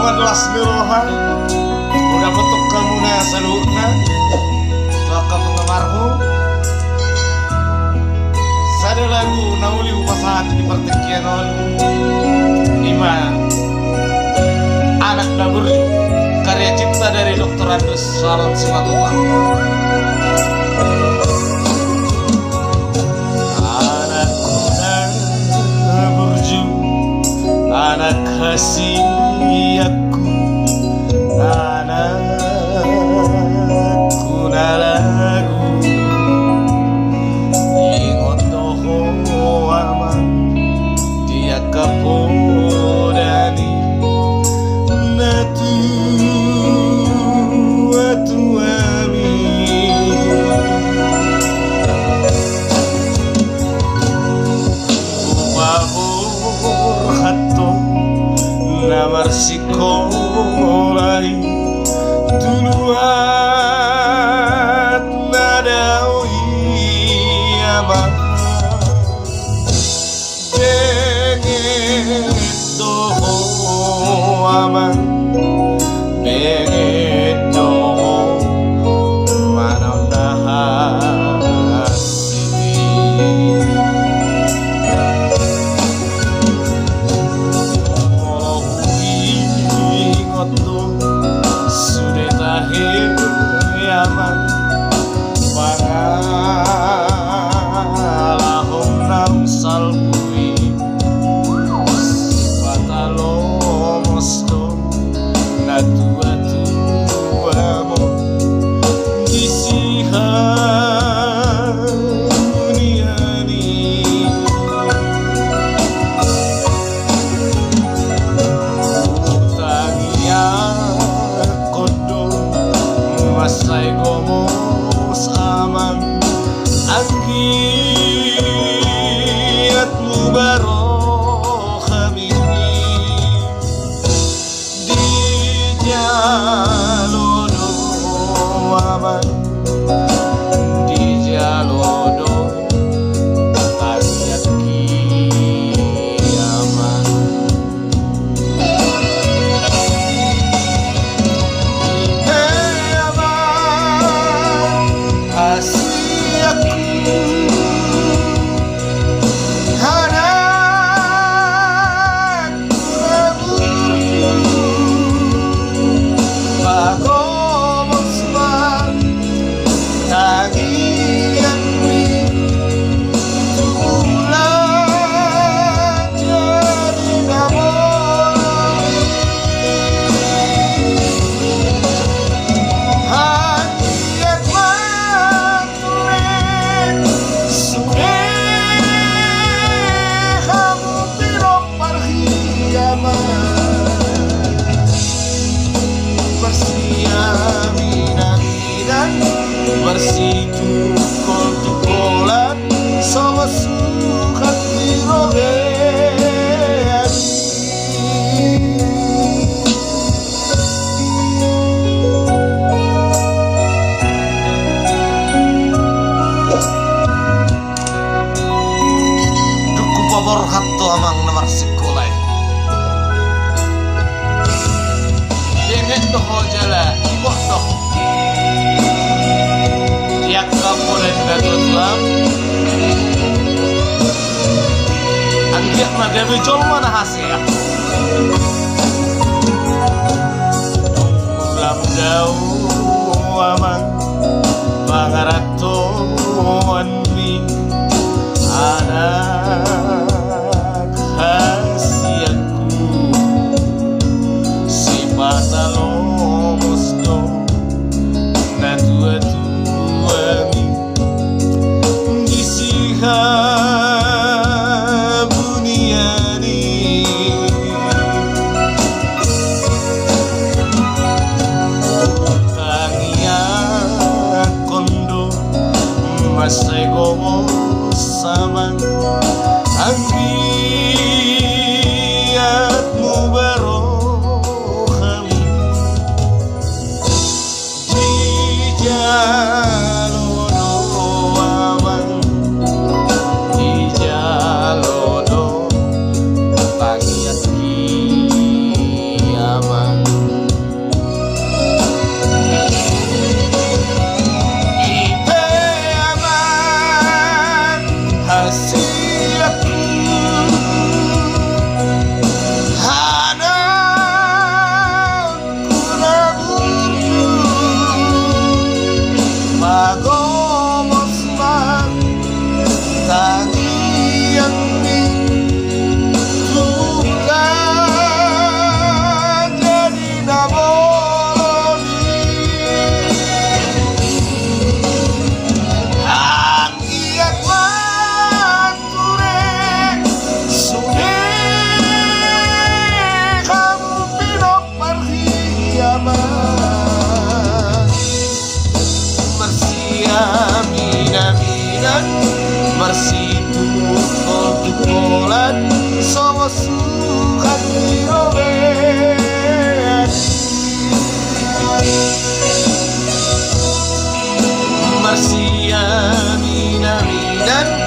madlas nirohan udah betuk kamu na saluna baka pengamarmu sada lagu nauli upasahan di pertekianon Ima anak Dabur karya cipta dari Dr. Andres Salon Simatupang. Anakku Daburju, anak kasih aku, anakku nalagu ingot doho aman dia kapodani natu atuami upahur hatto namar sikolai duluan nadawi aman bengit doho aman bengit doho manaw nahasiti ingot do sudah tahir aman pangalahom nam salbui sipatalomos do natua-tuamo gisihan niani utangia kodo masay gomos aman anggiat mubaro kami di jalodo aman di jalodo ayat kiaman aman kasih aku bersih tukol-tukolan sama sukat dirobean duku pabor hatto amang namar sikolai denget doho jala ibok doh yak kaporen datuam anggiak magabe jolma na hasia ulam dau aman pangarato anmi anak hasiaku si patalomos do na tua-tua buniani tangia kondo masay gomo saman aku hana kurangurju pagomosman tadi yang tulah jadi naboloni ang iyak mature sune kamu pinok parhiyaman marsiaminanan marsitukotukolan sama sukat dioben marsiaminanan